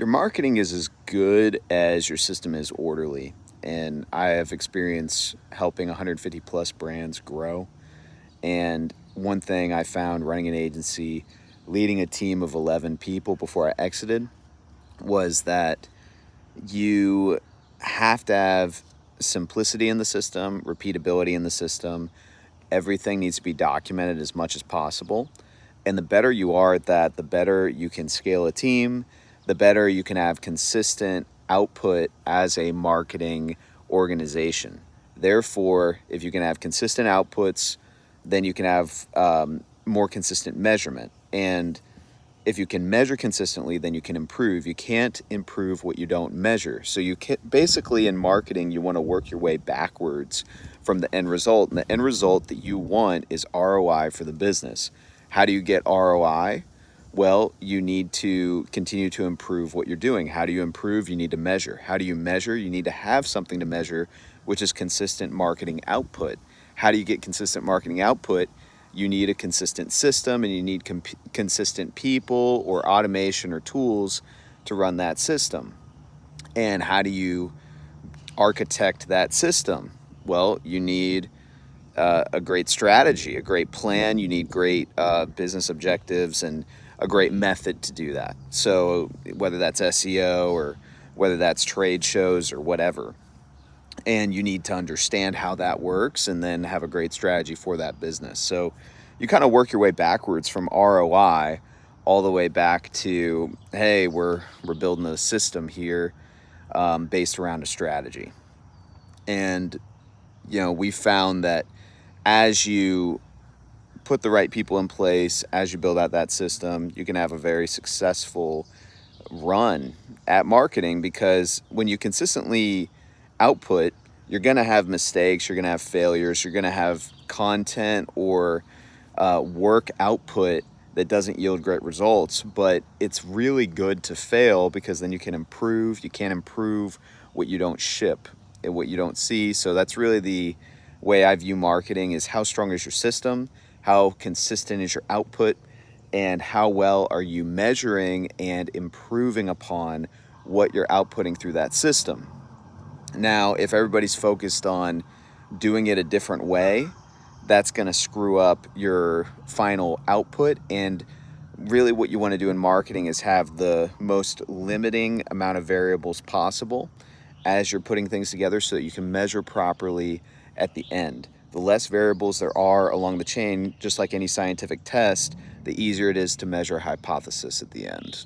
Your marketing is as good as your system is orderly. And I have experience helping 150 plus brands grow. And one thing I found running an agency, leading a team of 11 people before I exited, was that you have to have simplicity in the system, repeatability in the system. Everything needs to be documented as much as possible. And the better you are at that, the better you can scale a team, the better you can have consistent output as a marketing organization. Therefore, if you can have consistent outputs, then you can have more consistent measurement. And if you can measure consistently, then you can improve. You can't improve what you don't measure. So you can basically, in marketing, you want to work your way backwards from the end result. And the end result that you want is ROI for the business. How do you get ROI? Well, you need to continue to improve what you're doing. How do you improve? You need to measure. How do you measure? You need to have something to measure, which is consistent marketing output. How do you get consistent marketing output? You need a consistent system, and you need consistent people or automation or tools to run that system. And how do you architect that system? Well, you need a great strategy, a great plan. You need great business objectives and a great method to do that. So whether that's SEO or whether that's trade shows or whatever. And you need to understand how that works and then have a great strategy for that business. So you kind of work your way backwards from ROI all the way back to, hey, we're building a system here based around a strategy. And we found that as you put the right people in place, as you build out that system, you can have a very successful run at marketing, because when you consistently output, you're going to have mistakes, you're going to have failures, you're going to have content or work output that doesn't yield great results. But it's really good to fail, because then you can improve. You can't improve what you don't ship and what you don't see. So that's really the way I view marketing: is how strong is your system, how consistent is your output, and how well are you measuring and improving upon what you're outputting through that system. Now, if everybody's focused on doing it a different way, that's going to screw up your final output. And really what you want to do in marketing is have the most limiting amount of variables possible as you're putting things together, so that you can measure properly at the end. The less variables there are along the chain, just like any scientific test, the easier it is to measure a hypothesis at the end.